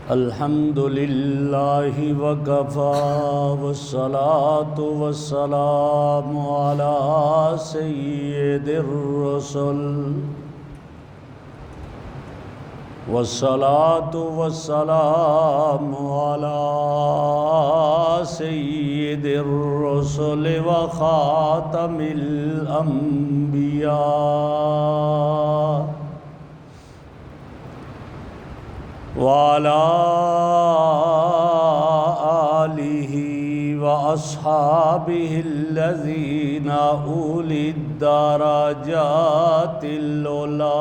الحمد للہ وکفی والصلاة والسلام علی سید الرسل والصلاة والسلام علی سید الرسل وخاتم الانبیاء وعلى آلہ وأصحابہ الذین اولی الدرجات العلی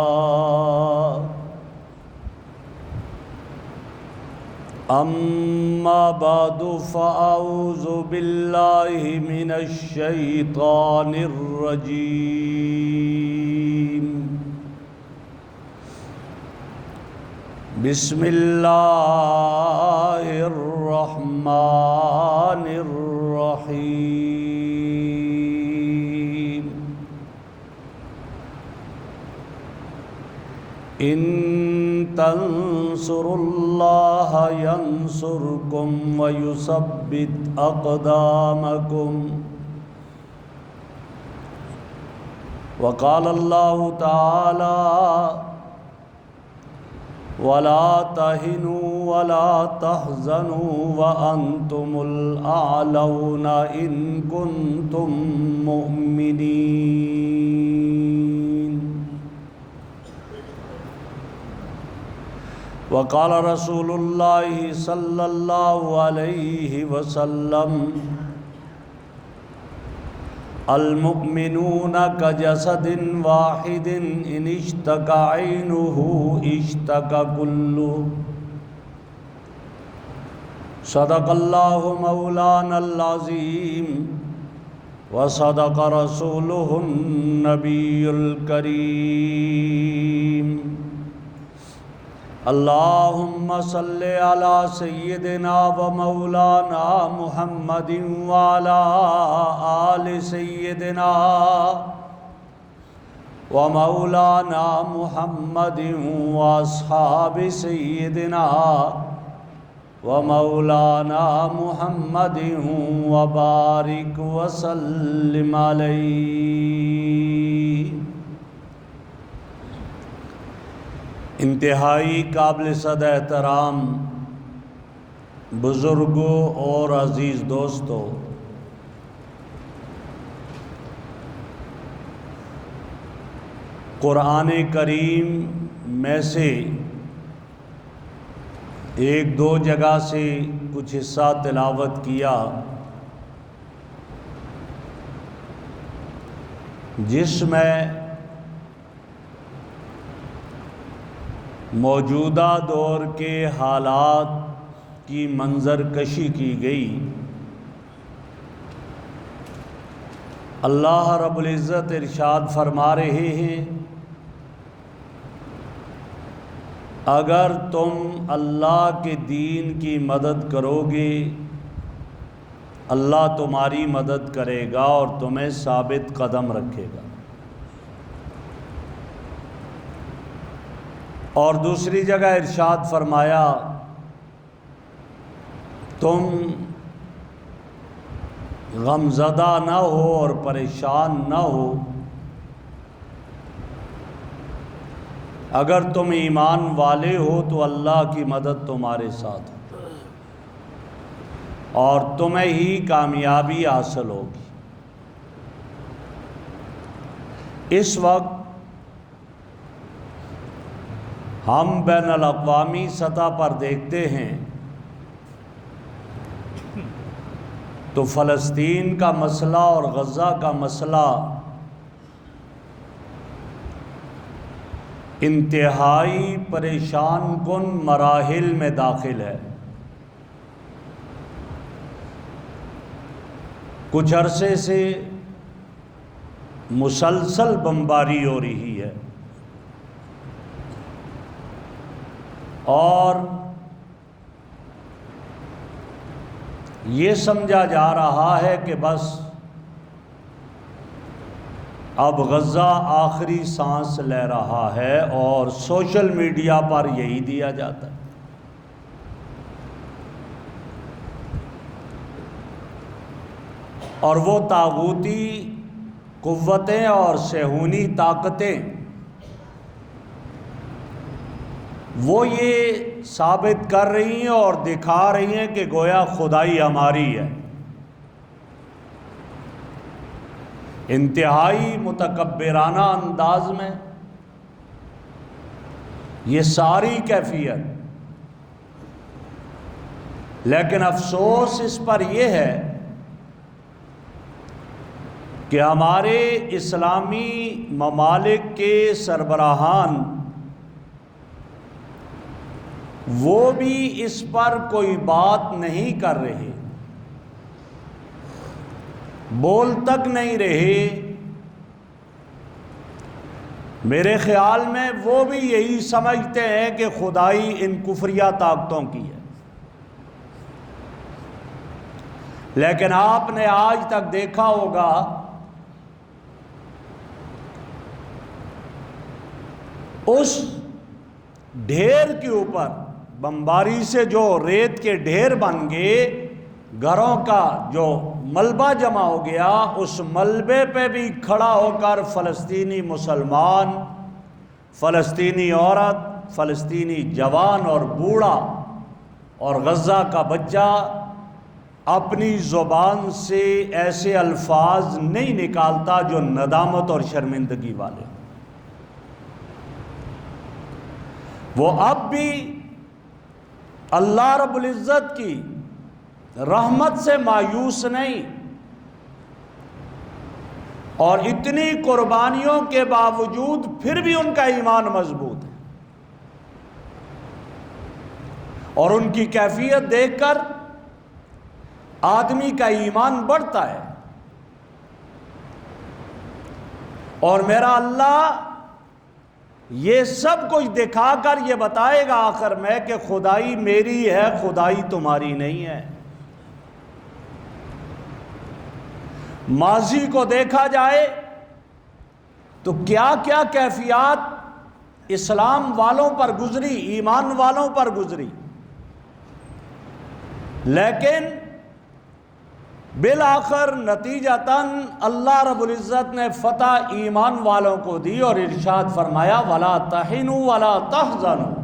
اما بعد فاعوذ باللہ من الشیطان الرجیم بسم اللہ الرحمن الرحیم ان تنصروا اللہ ینصرکم ویثبت اقدامکم وقال اللہ تعالی وَلَا تَهِنُوا وَلَا تَحْزَنُوا وَأَنْتُمُ الْأَعْلَوْنَ إِن كُنتُم مُّؤْمِنِينَ وقال رسول اللہ صلی اللہ علیہ وسلم المؤمنون كجسد واحد ان اشتكى عينه اشتكى كله صدق الله مولانا العظيم وصدق رسوله النبي الكريم اللهم صل على سيدنا ومولانا محمد وعلى آل سيدنا ومولانا محمد وأصحاب سيدنا ومولانا محمد وبارك وسلم عليه۔ انتہائی قابل صد احترام بزرگوں اور عزیز دوستوں، قرآن کریم میں سے ایک دو جگہ سے کچھ حصہ تلاوت کیا، جس میں موجودہ دور کے حالات کی منظر کشی کی گئی۔ اللہ رب العزت ارشاد فرما رہے ہیں، اگر تم اللہ کے دین کی مدد کرو گے، اللہ تمہاری مدد کرے گا اور تمہیں ثابت قدم رکھے گا۔ اور دوسری جگہ ارشاد فرمایا، تم غمزدہ نہ ہو اور پریشان نہ ہو، اگر تم ایمان والے ہو تو اللہ کی مدد تمہارے ساتھ ہو اور تمہیں ہی کامیابی حاصل ہوگی۔ اس وقت ہم بین الاقوامی سطح پر دیکھتے ہیں تو فلسطین کا مسئلہ اور غزہ کا مسئلہ انتہائی پریشان کن مراحل میں داخل ہے۔ کچھ عرصے سے مسلسل بمباری ہو رہی ہے اور یہ سمجھا جا رہا ہے کہ بس اب غزہ آخری سانس لے رہا ہے اور سوشل میڈیا پر یہی دیا جاتا ہے۔ اور وہ طاغوتی قوتیں اور صہیونی طاقتیں وہ یہ ثابت کر رہی ہیں اور دکھا رہی ہیں کہ گویا خدائی ہماری ہے۔ انتہائی متکبرانہ انداز میں یہ ساری کیفیت، لیکن افسوس اس پر یہ ہے کہ ہمارے اسلامی ممالک کے سربراہان وہ بھی اس پر کوئی بات نہیں کر رہے، بول تک نہیں رہے۔ میرے خیال میں وہ بھی یہی سمجھتے ہیں کہ خدائی ان کفریہ طاقتوں کی ہے، لیکن آپ نے آج تک دیکھا ہوگا اس ڈھیر کے اوپر بمباری سے جو ریت کے ڈھیر بن گئے، گھروں کا جو ملبہ جمع ہو گیا، اس ملبے پہ بھی کھڑا ہو کر فلسطینی مسلمان، فلسطینی عورت، فلسطینی جوان اور بوڑھا اور غزہ کا بچہ اپنی زبان سے ایسے الفاظ نہیں نکالتا جو ندامت اور شرمندگی والے۔ وہ اب بھی اللہ رب العزت کی رحمت سے مایوس نہیں، اور اتنی قربانیوں کے باوجود پھر بھی ان کا ایمان مضبوط ہے، اور ان کی کیفیت دیکھ کر آدمی کا ایمان بڑھتا ہے۔ اور میرا اللہ یہ سب کچھ دکھا کر یہ بتائے گا آخر میں کہ خدائی میری ہے، خدائی تمہاری نہیں ہے۔ ماضی کو دیکھا جائے تو کیا کیا کیفیات اسلام والوں پر گزری، ایمان والوں پر گزری، لیکن بالآخر نتیجتاً اللہ رب العزت نے فتح ایمان والوں کو دی اور ارشاد فرمایا وَلَا تَحِنُوا وَلَا تَحْزَنُوا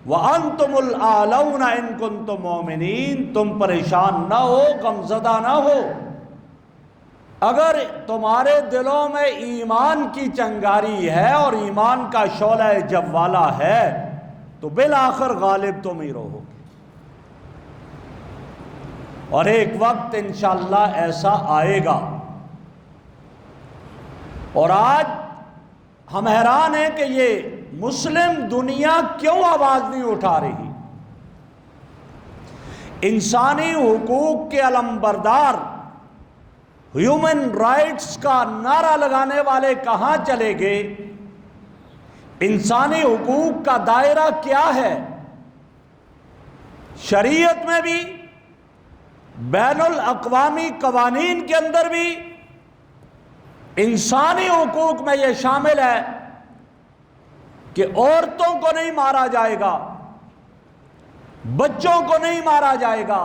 وَأَنْتُمُ الْأَعْلَوْنَ إِن كُنتُم مُؤْمِنِينَ، تم پریشان نہ ہو، غمزدہ نہ ہو، اگر تمہارے دلوں میں ایمان کی چنگاری ہے اور ایمان کا شعلہ جوالا ہے تو بالآخر غالب تم ہی رہو گے، اور ایک وقت انشاءاللہ ایسا آئے گا۔ اور آج ہم حیران ہیں کہ یہ مسلم دنیا کیوں آواز نہیں اٹھا رہی؟ انسانی حقوق کے علمبردار، ہیومن رائٹس کا نعرہ لگانے والے کہاں چلے گئے؟ انسانی حقوق کا دائرہ کیا ہے؟ شریعت میں بھی، بین الاقوامی قوانین کے اندر بھی انسانی حقوق میں یہ شامل ہے کہ عورتوں کو نہیں مارا جائے گا، بچوں کو نہیں مارا جائے گا،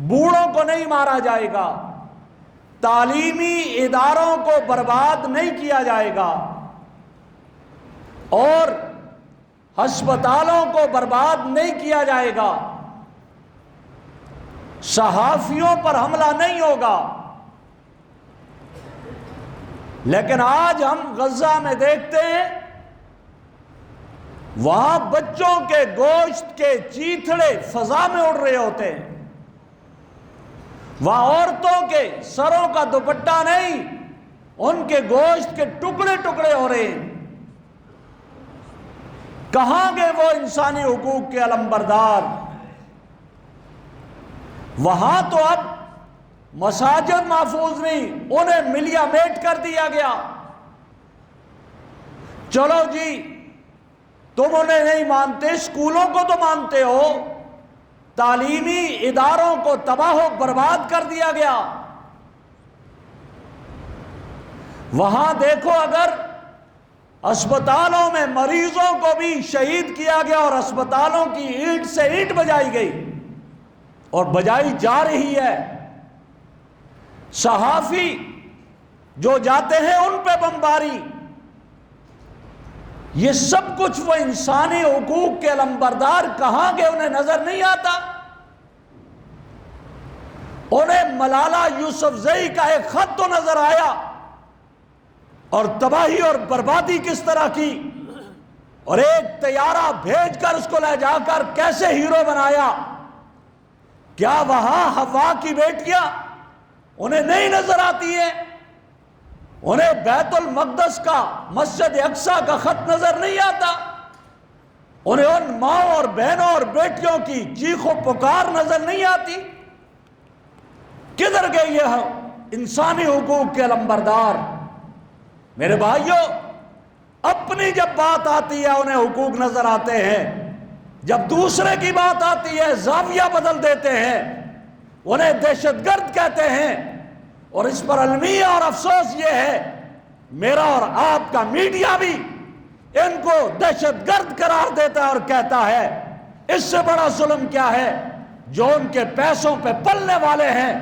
بوڑھوں کو نہیں مارا جائے گا، تعلیمی اداروں کو برباد نہیں کیا جائے گا، اور ہسپتالوں کو برباد نہیں کیا جائے گا، صحافیوں پر حملہ نہیں ہوگا۔ لیکن آج ہم غزہ میں دیکھتے ہیں وہاں بچوں کے گوشت کے چیتھڑے فضا میں اڑ رہے ہوتے ہیں، وہاں عورتوں کے سروں کا دوپٹہ نہیں، ان کے گوشت کے ٹکڑے ٹکڑے ہو رہے ہیں۔ کہاں گئے وہ انسانی حقوق کے علمبردار؟ وہاں تو اب مساجد محفوظ نہیں، انہیں ملیا میٹ کر دیا گیا۔ چلو جی تم انہیں نہیں مانتے، اسکولوں کو تو مانتے ہو، تعلیمی اداروں کو تباہ و برباد کر دیا گیا۔ وہاں دیکھو اگر اسپتالوں میں مریضوں کو بھی شہید کیا گیا اور اسپتالوں کی اینٹ سے اینٹ بجائی گئی اور بجائی جا رہی ہے، صحافی جو جاتے ہیں ان پہ بمباری، یہ سب کچھ وہ انسانی حقوق کے علمبردار کہاں گئے؟ انہیں نظر نہیں آتا؟ انہیں ملالہ یوسفزئی کا ایک خط تو نظر آیا، اور تباہی اور بربادی کس طرح کی، اور ایک طیارہ بھیج کر اس کو لے جا کر کیسے ہیرو بنایا۔ کیا وہاں حوا کی بیٹیاں انہیں نہیں نظر آتی ہیں؟ انہیں بیت المقدس کا، مسجد اقصی کا خط نظر نہیں آتا؟ انہیں ان ماں اور بہنوں اور بیٹیوں کی چیخ و پکار نظر نہیں آتی؟ کدھر گئے یہ انسانی حقوق کے علمبردار؟ میرے بھائیوں، اپنی جب بات آتی ہے انہیں حقوق نظر آتے ہیں، جب دوسرے کی بات آتی ہے زاویہ بدل دیتے ہیں، انہیں دہشت گرد کہتے ہیں۔ اور اس پر المیہ اور افسوس یہ ہے، میرا اور آپ کا میڈیا بھی ان کو دہشت گرد قرار دیتا ہے اور کہتا ہے اس سے بڑا ظلم کیا ہے؟ جو ان کے پیسوں پہ پلنے والے ہیں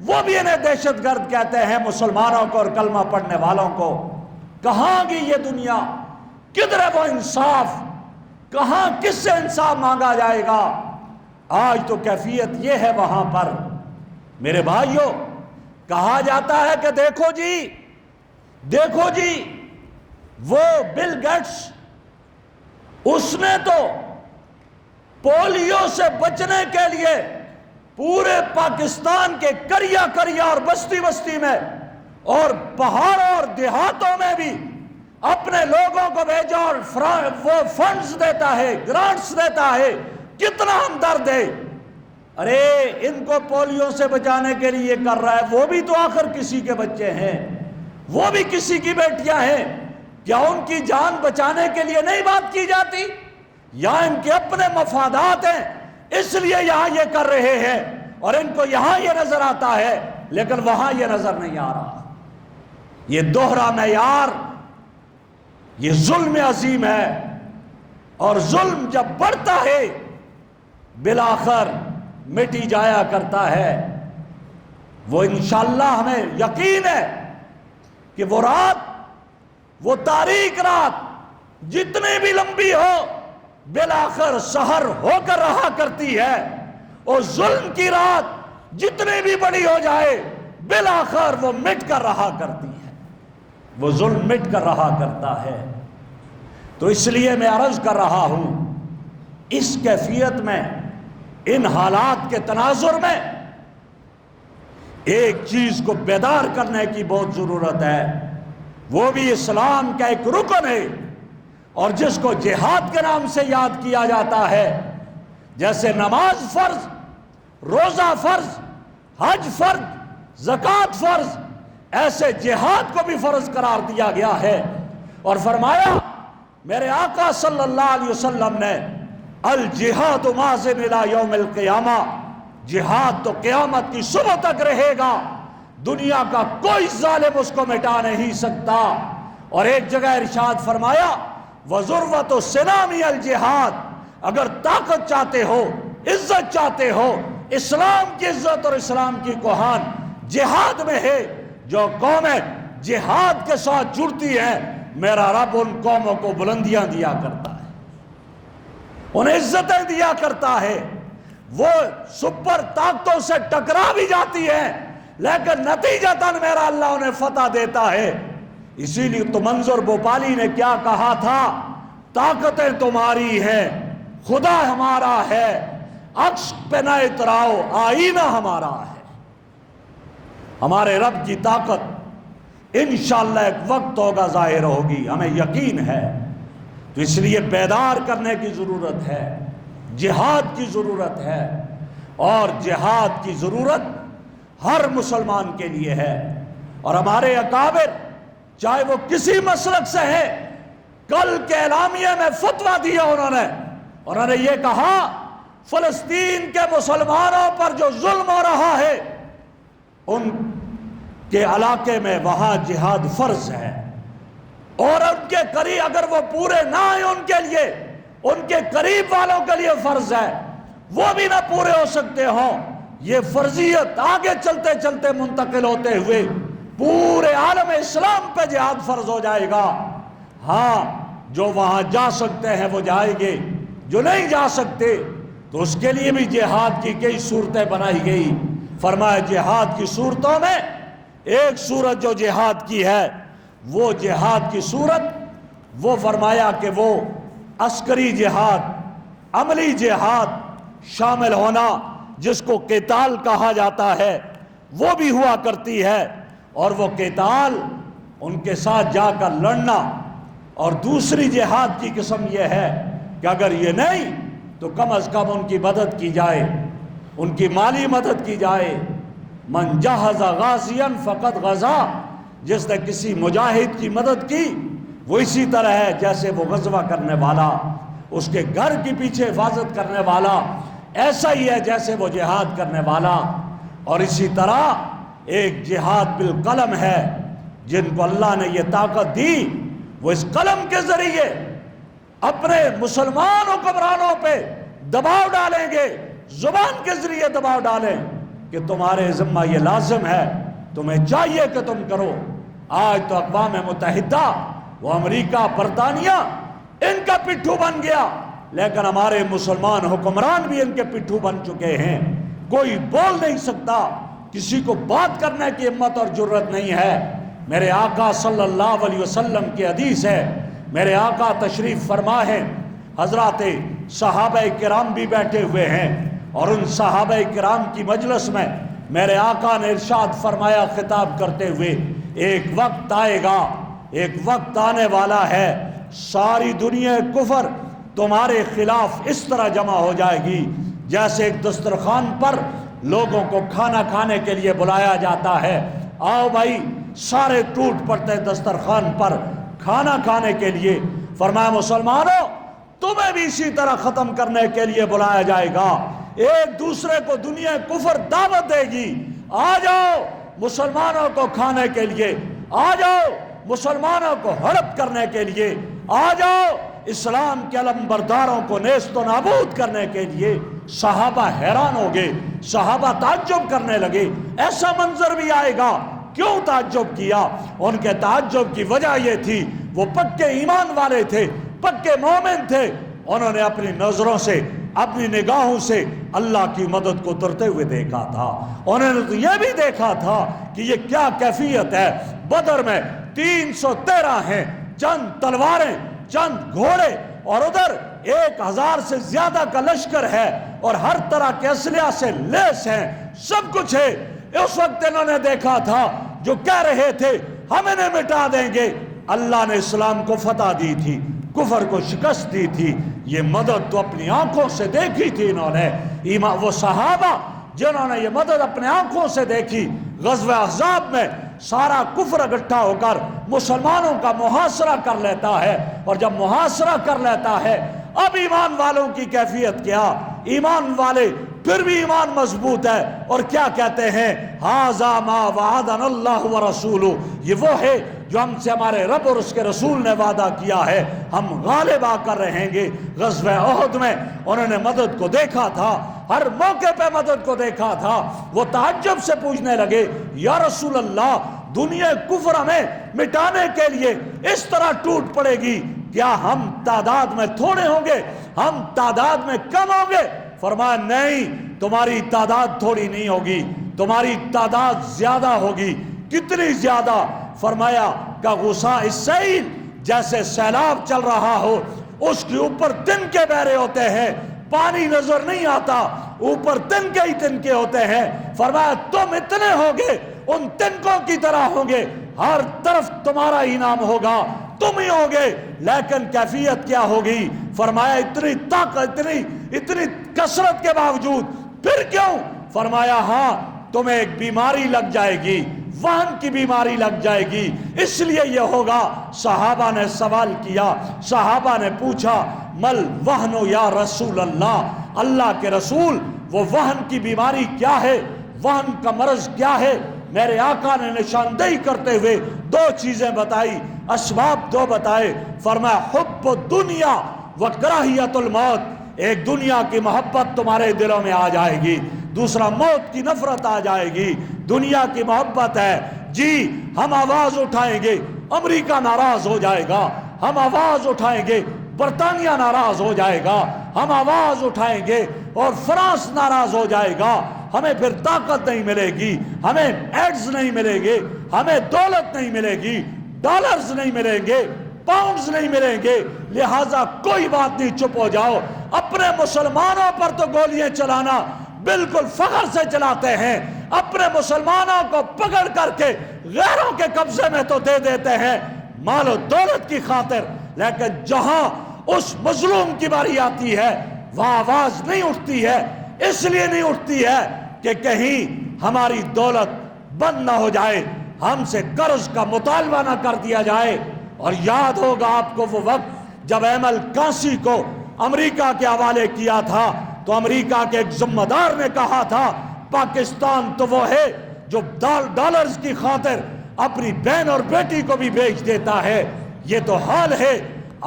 وہ بھی انہیں دہشت گرد کہتے ہیں، مسلمانوں کو اور کلمہ پڑھنے والوں کو۔ کہاں گئی یہ دنیا؟ کدھر ہے وہ انصاف؟ کہاں کس سے انصاف مانگا جائے گا؟ آج تو کیفیت یہ ہے وہاں پر۔ میرے بھائیوں، کہا جاتا ہے کہ دیکھو جی وہ بل گیٹس، اس نے تو پولیو سے بچنے کے لیے پورے پاکستان کے کریا اور بستی بستی میں اور پہاڑوں اور دیہاتوں میں بھی اپنے لوگوں کو بھیجا، اور وہ فنڈز دیتا ہے، گرانٹس دیتا ہے۔ کتنا ہمدرد ہے! ارے ان کو پولیو سے بچانے کے لیے کر رہا ہے، وہ بھی تو آخر کسی کے بچے ہیں، وہ بھی کسی کی بیٹیاں ہیں۔ کیا ان کی جان بچانے کے لیے نہیں بات کی جاتی؟ یا ان کے اپنے مفادات ہیں اس لیے یہاں یہ کر رہے ہیں، اور ان کو یہاں یہ نظر آتا ہے لیکن وہاں یہ نظر نہیں آ رہا؟ یہ دوہرا معیار، یہ ظلم عظیم ہے، اور ظلم جب بڑھتا ہے بالآخر مٹی جایا کرتا ہے۔ وہ انشاءاللہ ہمیں یقین ہے کہ وہ رات، وہ تاریک رات جتنی بھی لمبی ہو بالآخر سحر ہو کر رہا کرتی ہے، اور ظلم کی رات جتنی بھی بڑی ہو جائے بالآخر وہ مٹ کر رہا کرتی ہے، وہ ظلم مٹ کر رہا کرتا ہے۔ تو اس لیے میں عرض کر رہا ہوں، اس کیفیت میں، ان حالات کے تناظر میں ایک چیز کو بیدار کرنے کی بہت ضرورت ہے، وہ بھی اسلام کا ایک رکن ہے، اور جس کو جہاد کے نام سے یاد کیا جاتا ہے۔ جیسے نماز فرض، روزہ فرض، حج فرض، زکوٰۃ فرض، ایسے جہاد کو بھی فرض قرار دیا گیا ہے، اور فرمایا میرے آقا صلی اللہ علیہ وسلم نے، الجہاد ماضٍ الی یوم القیامہ، جہاد تو قیامت کی صبح تک رہے گا، دنیا کا کوئی ظالم اس کو مٹا نہیں سکتا۔ اور ایک جگہ ارشاد فرمایا وَذُرْوَةُ السِّنَامِ الجہاد، اگر طاقت چاہتے ہو، عزت چاہتے ہو، اسلام کی عزت اور اسلام کی کوہان جہاد میں ہے۔ جو قومیں جہاد کے ساتھ جڑتی ہیں، میرا رب ان قوموں کو بلندیاں دیا کرتا ہے، انہیں عزتیں دیا کرتا ہے۔ وہ سپر طاقتوں سے ٹکرا بھی جاتی ہیں لیکن نتیجتاً میرا اللہ انہیں فتح دیتا ہے۔ اسی لیے تو منظر بھوپالی نے کیا کہا تھا، طاقتیں تمہاری ہیں، خدا ہمارا ہے، عکس پہ نہ اتراؤ، آئینہ ہمارا ہے۔ ہمارے رب کی طاقت انشاءاللہ ایک وقت ہوگا ظاہر ہوگی، ہمیں یقین ہے۔ تو اس لیے بیدار کرنے کی ضرورت ہے، جہاد کی ضرورت ہے، اور جہاد کی ضرورت ہر مسلمان کے لیے ہے۔ اور ہمارے اکابر چاہے وہ کسی مسلک سے ہے، کل کے اعلامیہ میں فتویٰ دیا انہوں نے یہ کہا فلسطین کے مسلمانوں پر جو ظلم ہو رہا ہے، ان کے علاقے میں وہاں جہاد فرض ہے، اور ان کے قریب اگر وہ پورے نہ آئیں ان کے لیے، ان کے قریب والوں کے لیے فرض ہے، وہ بھی نہ پورے ہو سکتے ہوں، یہ فرضیت آگے چلتے چلتے منتقل ہوتے ہوئے پورے عالم اسلام پہ جہاد فرض ہو جائے گا۔ ہاں جو وہاں جا سکتے ہیں وہ جائیں گے، جو نہیں جا سکتے تو اس کے لیے بھی جہاد کی کئی صورتیں بنائی گئی۔ فرمایا جہاد کی صورتوں میں ایک صورت جو جہاد کی ہے، وہ جہاد کی صورت وہ فرمایا کہ وہ عسکری جہاد، عملی جہاد شامل ہونا، جس کو قتال کہا جاتا ہے، وہ بھی ہوا کرتی ہے، اور وہ قتال ان کے ساتھ جا کر لڑنا۔ اور دوسری جہاد کی قسم یہ ہے کہ اگر یہ نہیں تو کم از کم ان کی مدد کی جائے، ان کی مالی مدد کی جائے۔ من جہز غازیا فقد غزا، جس نے کسی مجاہد کی مدد کی وہ اسی طرح ہے جیسے وہ غزوہ کرنے والا، اس کے گھر کے پیچھے حفاظت کرنے والا ایسا ہی ہے جیسے وہ جہاد کرنے والا۔ اور اسی طرح ایک جہاد بالقلم ہے، جن کو اللہ نے یہ طاقت دی وہ اس قلم کے ذریعے اپنے مسلمان حکمرانوں پہ دباؤ ڈالیں گے، زبان کے ذریعے دباؤ ڈالیں کہ تمہارے ذمہ یہ لازم ہے، تمہیں چاہیے کہ تم کرو۔ آج تو اقوام متحدہ، وہ امریکہ، برطانیہ ان کا پٹھو بن گیا، لیکن ہمارے مسلمان حکمران بھی ان کے پٹھو بن چکے ہیں۔ کوئی بول نہیں سکتا، کسی کو بات کرنے کی ہمت اور جرت نہیں ہے۔ میرے آقا صلی اللہ علیہ وسلم کی حدیث ہے، میرے آقا تشریف فرما ہے، حضرات صحابہ کرام بھی بیٹھے ہوئے ہیں، اور ان صحابہ کرام کی مجلس میں میرے آقا نے ارشاد فرمایا خطاب کرتے ہوئے، ایک وقت آئے گا، ایک وقت آنے والا ہے، ساری دنیا کفر تمہارے خلاف اس طرح جمع ہو جائے گی جیسے ایک دسترخوان پر لوگوں کو کھانا کھانے کے لیے بلایا جاتا ہے۔ آؤ بھائی، سارے ٹوٹ پڑتے دسترخوان پر کھانا کھانے کے لیے۔ فرمایا مسلمانوں تمہیں بھی اسی طرح ختم کرنے کے لیے بلایا جائے گا، ایک دوسرے کو دنیا کفر دعوت دے گی، آ جاؤ مسلمانوں کو کھانے کے لیے، آ جاؤ مسلمانوں کو ہڑپ کرنے کے لیے، آ جاؤ اسلام کے علم برداروں کو نیست و نابود کرنے کے لیے۔ صحابہ حیران ہو گئے، صحابہ تعجب کرنے لگے، ایسا منظر بھی آئے گا؟ کیوں تعجب کیا؟ ان کے تعجب کی وجہ یہ تھی وہ پکے ایمان والے تھے، پکے مومن تھے، انہوں نے اپنی نظروں سے، اپنی نگاہوں سے اللہ کی مدد کو اترتے ہوئے دیکھا تھا۔ انہوں نے تو یہ بھی دیکھا تھا کہ یہ کیا کیفیت ہے، بدر میں 313 ہیں، چند تلواریں، چند گھوڑے، اور ادھر 1000 سے زیادہ کا لشکر ہے، اور ہر طرح کے اسلحہ سے لیس ہیں، سب کچھ ہے۔ اس وقت انہوں نے دیکھا تھا جو کہہ رہے تھے ہم انہیں مٹا دیں گے، اللہ نے اسلام کو فتح دی تھی، کفر کو شکست دی تھی۔ یہ مدد تو اپنی آنکھوں سے دیکھی تھی انہوں نے۔ وہ صحابہ جنہوں نے یہ مدد اپنے آنکھوں سے دیکھی، غزوہ احزاب میں سارا کفر اکٹھا ہو کر مسلمانوں کا محاصرہ کر لیتا ہے، اور جب محاصرہ کر لیتا ہے اب ایمان والوں کی کیفیت کیا؟ ایمان والے پھر بھی ایمان مضبوط ہے، اور کیا کہتے ہیں؟ ھذا ما وعدنا اللہ ورسولہ، یہ وہ ہے جو ہم سے ہمارے رب اور اس کے رسول نے وعدہ کیا ہے، ہم غالب آ کر رہیں گے۔ غزوہ احد میں انہوں نے مدد کو دیکھا تھا، ہر موقع پہ مدد کو دیکھا تھا۔ وہ تعجب سے پوچھنے لگے یا رسول اللہ، دنیا کفر ہمیں مٹانے کے لیے اس طرح ٹوٹ پڑے گی، کیا ہم تعداد میں تھوڑے ہوں گے؟ ہم تعداد میں کم ہوں گے؟ فرمایا نہیں، تمہاری تعداد تھوڑی نہیں ہوگی، تمہاری تعداد زیادہ ہوگی۔ کتنی زیادہ؟ فرمایا کہ غصہ السیل، جیسے سیلاب چل رہا ہو، اس کے اوپر تنکے بہ رہے ہوتے ہیں، پانی نظر نہیں آتا، اوپر تنکے ہی تنکے ہوتے ہیں۔ فرمایا تم اتنے ہوگے، ان تنکوں کی طرح ہوں گے، ہر طرف تمہارا ہی نام ہوگا، تم ہی ہوگے، لیکن کیفیت کیا ہوگی؟ فرمایا اتنی طاقت، اتنی کثرت کے باوجود پھر کیوں؟ فرمایا ہاں تمہیں ایک بیماری لگ جائے گی، وہن کی بیماری لگ جائے گی، اس لیے یہ ہوگا۔ صحابہ نے سوال کیا، صحابہ نے پوچھا مل وہن یا رسول اللہ، اللہ کے رسول وہ وہن کی بیماری کیا ہے، وہن کا مرض کیا ہے؟ میرے آقا نے نشاندہی کرتے ہوئے دو چیزیں بتائی، اسباب دو بتائے، فرمایا حب الدنیا و کراہیت الموت، ایک دنیا کی محبت تمہارے دلوں میں آ جائے گی، دوسرا موت کی نفرت آ جائے گی۔ دنیا کی محبت ہے جی، ہم آواز اٹھائیں گے امریکہ ناراض ہو جائے گا، ہم آواز اٹھائیں گے برطانیہ ناراض ہو جائے گا، ہم آواز اٹھائیں گے اور فرانس ناراض ہو جائے گا، ہمیں پھر طاقت نہیں ملے گی، ہمیں ایڈز نہیں ملے گے، ہمیں دولت نہیں ملے گی، ڈالرز نہیں ملیں گے، پاؤنڈز نہیں ملیں گے، لہٰذا کوئی بات نہیں، چپ ہو جاؤ۔ اپنے مسلمانوں پر تو گولیاں چلانا بالکل فخر سے چلاتے ہیں، اپنے مسلمانوں کو پکڑ کر کے غیروں کے قبضے میں تو دے دیتے ہیں مال و دولت کی خاطر، لیکن جہاں اس مظلوم کی باری آتی ہے وہاں آواز نہیں اٹھتی ہے۔ اس لیے نہیں اٹھتی ہے کہ کہیں ہماری دولت بند نہ ہو جائے، ہم سے قرض کا مطالبہ نہ کر دیا جائے۔ اور یاد ہوگا آپ کو وہ وقت جب ایمل کانسی کو امریکہ کے حوالے کیا تھا تو امریکہ کے ایک ذمہ دار نے کہا تھا پاکستان تو وہ ہے جو ڈالرز کی خاطر اپنی بہن اور بیٹی کو بھی بیچ دیتا ہے۔ یہ تو حال ہے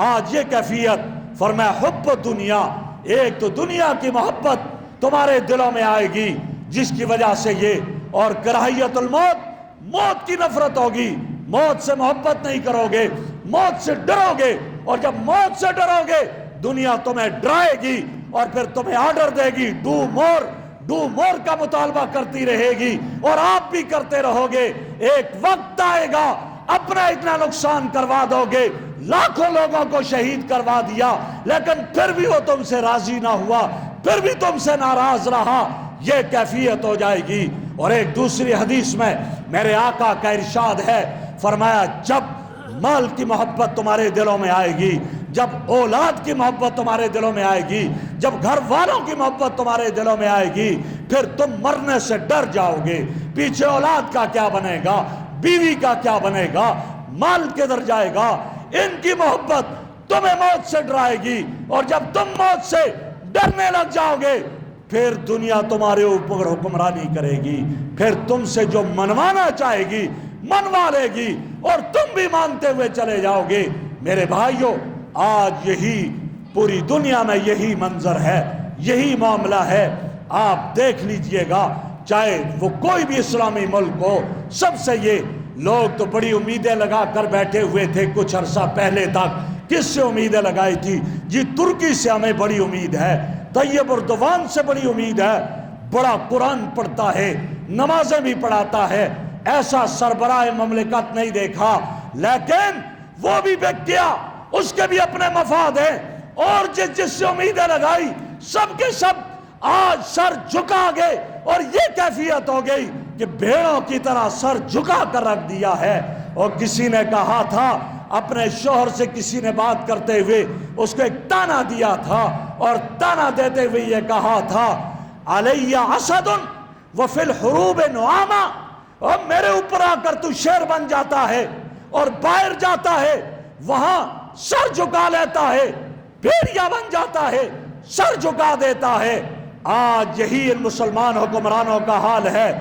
آج، یہ کیفیت۔ فرمایا حب دنیا، ایک تو دنیا کی محبت تمہارے دلوں میں آئے گی جس کی وجہ سے یہ، اور کراہیت الموت، موت کی نفرت ہوگی، موت سے محبت نہیں کرو گے، موت سے ڈرو گے، اور جب موت سے ڈرو گے دنیا تمہیں ڈرائے گی اور پھر تمہیں آرڈر دے گی ڈو مور کا مطالبہ کرتی رہے گی، اور آپ بھی کرتے رہو گے۔ ایک وقت آئے گا اپنا اتنا نقصان کروا دو گے، لاکھوں لوگوں کو شہید کروا دیا، لیکن پھر بھی وہ تم سے راضی نہ ہوا، پھر بھی تم سے ناراض رہا، یہ کیفیت ہو جائے گی۔ اور ایک دوسری حدیث میں میرے آقا کا ارشاد ہے، فرمایا جب مال کی محبت تمہارے دلوں میں آئے گی، جب اولاد کی محبت تمہارے دلوں میں آئے گی، جب گھر والوں کی محبت تمہارے دلوں میں آئے گی، پھر تم مرنے سے ڈر جاؤ گے، پیچھے اولاد کا کیا بنے گا، بیوی کا کیا بنے گا، مال کدھر جائے گا۔ ان کی محبت تمہیں موت سے ڈرائے گی، اور جب تم موت سے ڈرنے لگ جاؤ گے پھر دنیا تمہارے اوپر حکمرانی کرے گی، پھر تم سے جو منوانا چاہے گی منوا لے گی، اور تم بھی مانتے ہوئے چلے جاؤ گے۔ میرے بھائیوں، آج یہی پوری دنیا میں یہی منظر ہے، یہی معاملہ ہے۔ آپ دیکھ لیجئے گا، چاہے وہ کوئی بھی اسلامی ملک ہو، سب سے یہ لوگ تو بڑی امیدیں لگا کر بیٹھے ہوئے تھے کچھ عرصہ پہلے تک۔ کس سے امیدیں لگائی تھی؟ جی ترکی سے ہمیں بڑی امید ہے، طیب اردوان سے بڑی امید ہے، بڑا قرآن پڑھتا ہے، نمازیں بھی پڑھاتا ہے، ایسا سربراہ مملکت نہیں دیکھا، لیکن وہ بھی بک گیا، اس کے بھی اپنے مفاد ہیں، اور جس سے امیدیں لگائی سب کے سب آج سر جھکا گئے، اور یہ کیفیت ہو گئی کہ بھیڑوں کی طرح سر جھکا کر رکھ دیا ہے۔ اور کسی نے کہا تھا، اپنے شوہر سے کسی نے بات کرتے ہوئے اس کو ایک تانا دیا تھا، اور تانا دیتے ہوئے یہ کہا تھا علیہ اسد وفی الحروب نعامہ، اور میرے اوپر آ کر تو شیر بن جاتا ہے اور باہر جاتا ہے وہاں سر جھکا لیتا ہے، بھیڑیا بن جاتا ہے سر جھکا دیتا ہے۔ آج یہی ان مسلمان حکمرانوں کا حال ہے،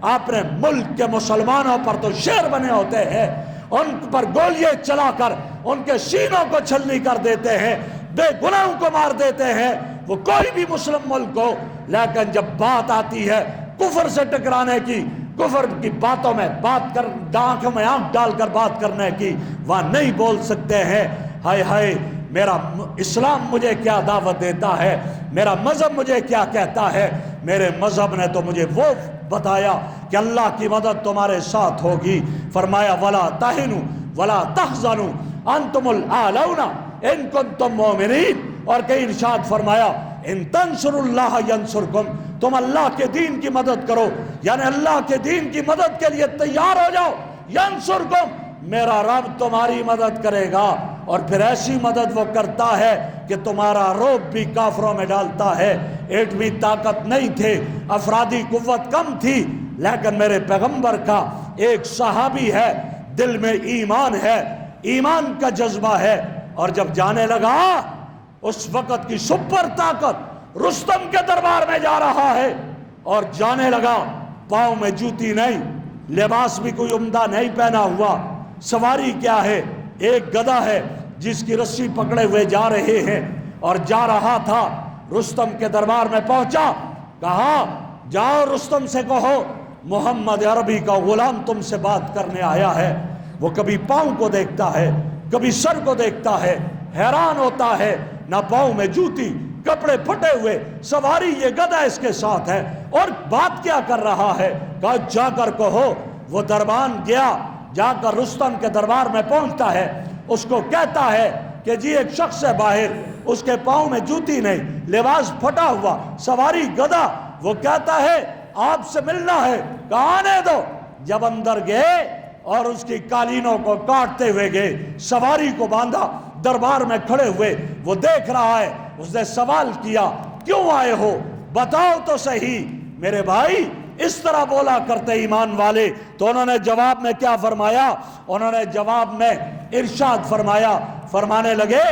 اپنے ملک کے مسلمانوں پر تو شیر بنے ہوتے ہیں، ان پر گولیاں چلا کر ان کے سینوں کو چھلنی کر دیتے ہیں، بے گناہوں کو مار دیتے ہیں، وہ کوئی بھی مسلم ملک ہو، لیکن جب بات آتی ہے کفر سے ٹکرانے کی، کفر کی باتوں میں بات کر، آنکھوں میں آنکھ ڈال کر بات کرنے کی، وہاں نہیں بول سکتے ہیں۔ ہائے ہائے، میرا اسلام مجھے کیا دعوت دیتا ہے، میرا مذہب مجھے کیا کہتا ہے۔ میرے مذہب نے تو مجھے وہ بتایا کہ اللہ کی مدد تمہارے ساتھ ہوگی، فرمایا وَلَا تَهِنُوا وَلَا تَحْزَنُوا أَنْتُمُ الْأَعْلَوْنَ إِن كُنتُم مُؤْمِنِينَ، اور کئی ارشاد فرمایا ان تنصروا اللہ ینصرکم، تم اللہ کے دین کی مدد کرو، یعنی اللہ کے دین کی مدد کے لیے تیار ہو جاؤ، ینصرکم، میرا رب تمہاری مدد کرے گا۔ اور پھر ایسی مدد وہ کرتا ہے کہ تمہارا رعب بھی کافروں میں ڈالتا ہے۔ ایٹمی طاقت نہیں تھے، افرادی قوت کم تھی، لیکن میرے پیغمبر کا ایک صحابی ہے، دل میں ایمان ہے، ایمان کا جذبہ ہے، اور جب جانے لگا اس وقت کی سپر طاقت رستم کے دربار میں جا رہا ہے، اور جانے لگا پاؤں میں جوتی نہیں، لباس بھی کوئی عمدہ نہیں پہنا ہوا، سواری کیا ہے؟ ایک گدھا ہے جس کی رسی پکڑے ہوئے جا رہے ہیں، اور جا رہا تھا، رستم کے دربار میں پہنچا، کہا جاؤ رستم سے کہو محمد عربی کا غلام تم سے بات کرنے آیا ہے۔ وہ کبھی پاؤں کو دیکھتا ہے، کبھی سر کو دیکھتا ہے، حیران ہوتا ہے، نہ پاؤں میں جوتی، کپڑے پھٹے ہوئے، سواری یہ گدھا اس کے ساتھ ہے، اور بات کیا کر رہا ہے؟ کہا جا کر کہو۔ وہ دربان گیا، جا کر رستم کے دربار میں پہنچتا ہے، اس کو کہتا ہے کہ جی ایک شخص ہے باہر، اس کے پاؤں میں جوتی نہیں، لباس پھٹا ہوا، سواری گدھا۔ وہ کہتا ہے آپ سے ملنا ہے، کہا آنے دو۔ جب اندر گئے اور اس کی قالینوں کو کاٹتے ہوئے گئے، سواری کو باندھا، دربار میں کھڑے ہوئے، وہ دیکھ رہا ہے۔ اس نے سوال کیا کیوں آئے ہو؟ بتاؤ تو صحیح میرے بھائی، اس طرح بولا کرتے ایمان والے۔ تو انہوں نے جواب میں کیا فرمایا؟ انہوں نے جواب میں ارشاد فرمایا، فرمانے لگے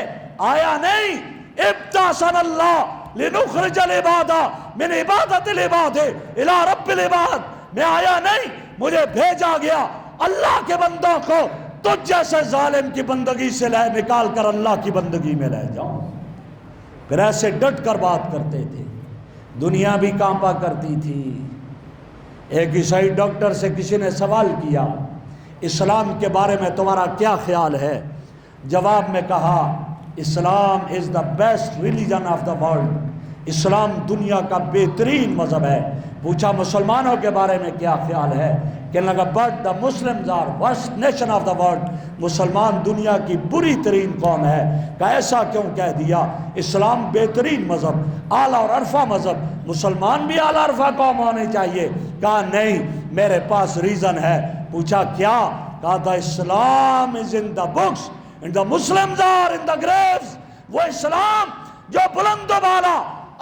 آیا نہیں ابتعثنا اللہ لنخرج العباد من عبادت العباد الى رب العباد، میں آیا نہیں، مجھے بھیجا گیا اللہ کے بندوں کو تجھ جیسے ظالم کی بندگی سے نکال کر اللہ کی بندگی میں لے جاؤں۔ پھر ایسے ڈٹ کر بات کرتے تھے، دنیا بھی کانپا کرتی تھی۔ ایک عیسائی ڈاکٹر سے کسی نے سوال کیا اسلام کے بارے میں تمہارا کیا خیال ہے؟ جواب میں کہا Islam is the best religion of the world, اسلام دنیا کا بہترین مذہب ہے۔ پوچھا مسلمانوں کے بارے میں کیا خیال ہے؟ کہنے لگا but the Muslims are worst nation of the world, مسلمان دنیا کی بری ترین قوم ہے۔ کہا ایسا کیوں کہہ دیا؟ اسلام بہترین مذہب، اعلیٰ اور عرفہ مذہب، مسلمان بھی اعلیٰ عرفہ قوم ہونے چاہیے۔ کہا نہیں میرے پاس ریزن ہے۔ پوچھا کیا؟ کہا the Islam is in the books and the Muslims are in the graves۔ وہ اسلام جو بلند و بالا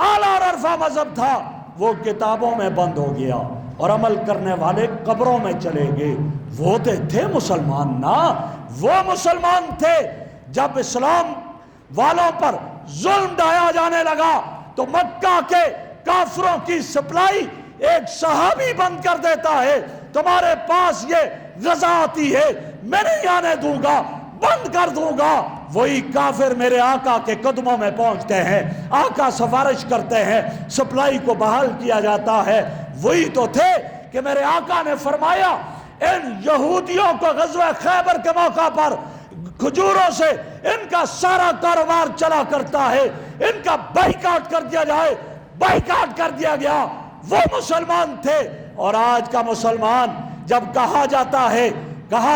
اعلیٰ اور عرفہ مذہب تھا وہ کتابوں میں بند ہو گیا، اور عمل کرنے والے قبروں میں چلے گئے۔ وہ تھے مسلمان نا، وہ مسلمان تھے۔ جب اسلام والوں پر ظلم ڈھایا جانے لگا تو مکہ کے کافروں کی سپلائی ایک صحابی بند کر دیتا ہے، تمہارے پاس یہ غذا آتی ہے میں نہیں آنے دوں گا، بند کر دوں گا۔ وہی کافر میرے آقا کے قدموں میں پہنچتے ہیں، آقا سفارش کرتے ہیں، سپلائی کو بحال کیا جاتا ہے۔ وہی تو تھے کہ میرے آقا نے فرمایا ان یہودیوں کو غزوہ خیبر کے موقع پر کھجوروں سے ان کا سارا کاروبار چلا کرتا ہے، ان کا بائیکاٹ کر دیا جائے۔ بائیکاٹ کر دیا گیا۔ وہ مسلمان تھے۔ اور آج کا مسلمان جب کہا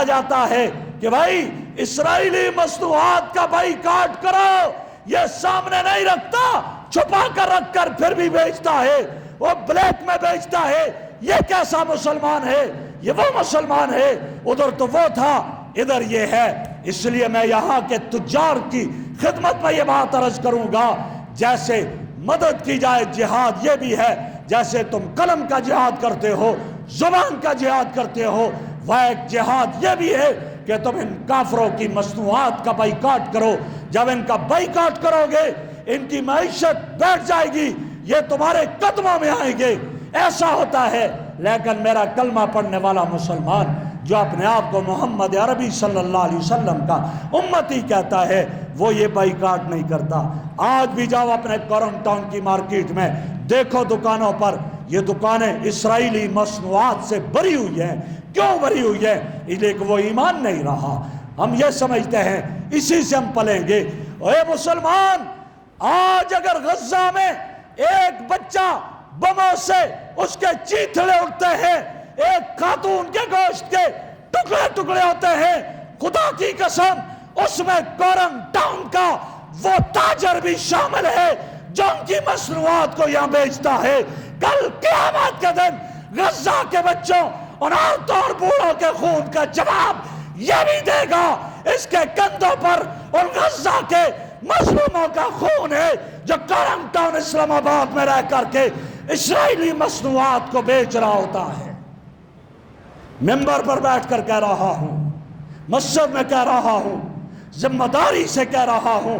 جاتا ہے کہ بھائی اسرائیلی مصنوعات کا بائیکاٹ کرو، یہ سامنے نہیں رکھتا، چھپا کر رکھ کر پھر بھی بیچتا ہے، وہ بلیک میں بیچتا ہے، یہ کیسا مسلمان ہے؟ یہ وہ مسلمان ہے۔ ادھر تو وہ تھا، ادھر یہ ہے۔ اس لیے میں یہاں کے تجار کی خدمت میں یہ بات عرض کروں گا، جیسے مدد کی جائے جہاد یہ بھی ہے، جیسے تم قلم کا جہاد کرتے ہو، زبان کا جہاد کرتے ہو، وہ ایک جہاد یہ بھی ہے کہ تم ان کافروں کی مصنوعات کا بائیکاٹ کرو۔ جب ان کا بائیکاٹ کرو گے ان کی معیشت بیٹھ جائے گی، یہ تمہارے قدموں میں آئیں گے۔ ایسا ہوتا ہے۔ لیکن میرا کلمہ پڑھنے والا مسلمان جو اپنے آپ کو محمد عربی صلی اللہ علیہ وسلم کا امتی کہتا ہے، وہ یہ بائیکاٹ نہیں کرتا۔ آج بھی جاؤ اپنے کورن ٹاؤن کی مارکیٹ میں، دیکھو دکانوں پر یہ دکانیں اسرائیلی مصنوعات سے بری ہوئی ہیں۔ کیوں بری ہوئی ہے؟ اس لیے کہ وہ ایمان نہیں رہا۔ ہم یہ سمجھتے ہیں اسی سے ہم پلیں گے۔ اے مسلمان، آج اگر غزہ میں ایک بچہ بموں سے اس کے چیتھڑے اٹھتے ہیں، ایک خاتون کے گوشت کے ٹکڑے ٹکڑے ہوتے ہیں، خدا کی قسم اس میں کورن ٹاؤن کا وہ تاجر بھی شامل ہے جو ان کی مصنوعات کو یہاں بیچتا ہے۔ کل قیامت کے دن غزہ کے بچوں اور عورتوں اور بوڑھوں کے خون کا جواب یہ بھی دے گا۔ اس کے کندھوں پر اور غزہ کے مظلوموں کا خون ہے جو کورن ٹاؤن اسلام آباد میں رہ کر کے اسرائیلی مصنوعات کو بیچ رہا ہوتا ہے۔ ممبر پر بیٹھ کر کہہ رہا ہوں، مسجد میں کہہ رہا ہوں، ذمہ داری سے کہہ رہا ہوں،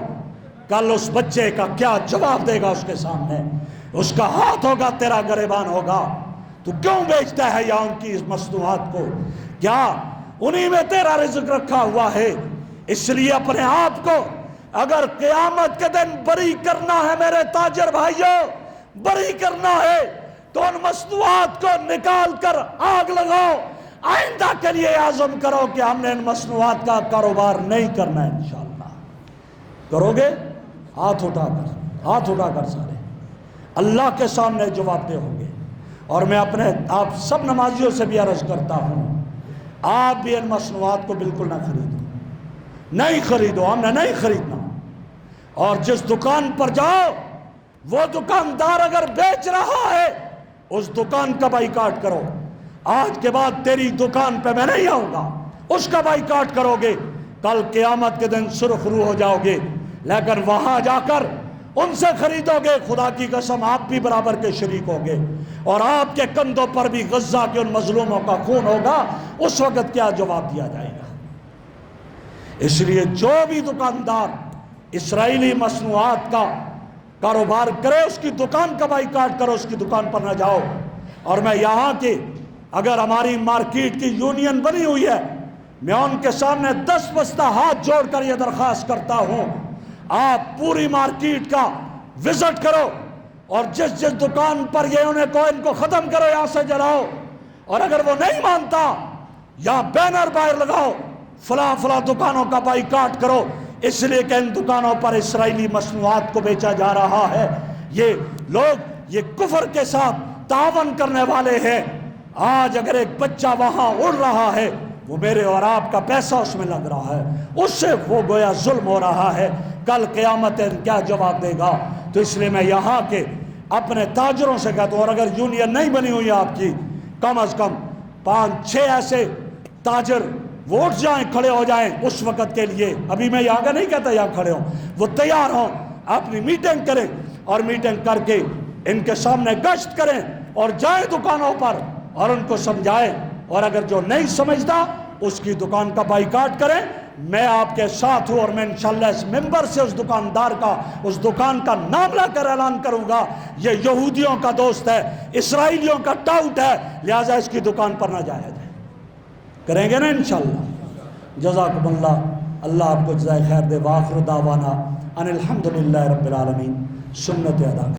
کل اس بچے کا کیا جواب دے گا اس کے سامنے؟ اس کا ہاتھ ہوگا تیرا گریبان ہوگا۔ تو کیوں بیچتا ہے یا ان کی اس مصنوعات کو؟ کیا انہی میں تیرا رزق رکھا ہوا ہے؟ اس لیے اپنے آپ کو اگر قیامت کے دن بری کرنا ہے میرے تاجر بھائیوں، بری کرنا ہے تو ان مصنوعات کو نکال کر آگ لگاؤ۔ آئندہ کے لیے عزم کرو کہ ہم نے ان مصنوعات کا کاروبار نہیں کرنا ہے انشاءاللہ۔ کرو گے؟ ہاتھ اٹھا کر سارے اللہ کے سامنے جواب دے ہوں گے۔ اور میں اپنے آپ سب نمازیوں سے بھی عرض کرتا ہوں، آپ بھی ان مصنوعات کو بالکل نہ خریدو، ہم نے نہیں خریدنا۔ اور جس دکان پر جاؤ وہ دکاندار اگر بیچ رہا ہے اس دکان کا بائیکاٹ کرو۔ آج کے بعد تیری دکان پہ میں نہیں آؤں گا، اس کا بائیکاٹ کرو گے، کل قیامت کے دن سرخ رو ہو جاؤ گے۔ لیکن وہاں جا کر ان سے خریدو گے، خدا کی قسم آپ بھی برابر کے شریک ہوگے، اور آپ کے کندھوں پر بھی غزہ کے ان مظلوموں کا خون ہوگا۔ اس وقت کیا جواب دیا جائے گا؟ اس لیے جو بھی دکاندار اسرائیلی مصنوعات کا کاروبار کرے اس کی دکان کا بائیکاٹ کرو، اس کی دکان پر نہ جاؤ۔ اور میں یہاں کی اگر ہماری مارکیٹ کی یونین بنی ہوئی ہے، میں ان کے سامنے 10 بستہ ہاتھ جوڑ کر یہ درخواست کرتا ہوں، آپ پوری مارکیٹ کا وزٹ کرو اور جس دکان پر یہ ان کو ختم کرو، یہاں سے جلاؤ۔ اور اگر وہ نہیں مانتا، یہاں بینر باہر لگاؤ، فلاں فلاں دکانوں کا بائیکاٹ کرو، اس لیے کہ ان دکانوں پر اسرائیلی مصنوعات کو بیچا جا رہا ہے۔ یہ لوگ یہ کفر کے ساتھ تعاون کرنے والے ہیں۔ آج اگر ایک بچہ وہاں اڑ رہا ہے، وہ میرے اور آپ کا پیسہ اس میں لگ رہا ہے، اس سے وہ گویا ظلم ہو رہا ہے۔ کل قیامت کیا جواب دے گا؟ تو اس لیے میں یہاں کے اپنے تاجروں سے کہتا ہوں، اور اگر یونین نہیں بنی ہوئی آپ کی، کم از کم 5-6 ایسے تاجر وہ اٹھ جائیں، کھڑے ہو جائیں اس وقت کے لیے۔ ابھی میں یہاں کا نہیں کہتا یہاں کھڑے ہوں، وہ تیار ہوں، اپنی میٹنگ کریں، اور میٹنگ کر کے ان کے سامنے گشت کریں اور جائیں دکانوں پر اور ان کو سمجھائیں۔ اور اگر جو نہیں سمجھتا اس کی دکان کا بائیکاٹ کریں۔ میں آپ کے ساتھ ہوں، اور میں انشاءاللہ اس ممبر سے اس دکاندار کا، اس دکان کا نام لا کر اعلان کروں گا، یہ یہودیوں کا دوست ہے، اسرائیلیوں کا ٹاؤٹ ہے، لہٰذا اس کی دکان پر نہ جایا جائے۔ کریں گے نا انشاءاللہ؟ جزاکم اللہ، اللہ آپ کو جزائے خیر دے۔ وآخر دعوانا ان الحمدللہ رب العالمین۔ سنت ادا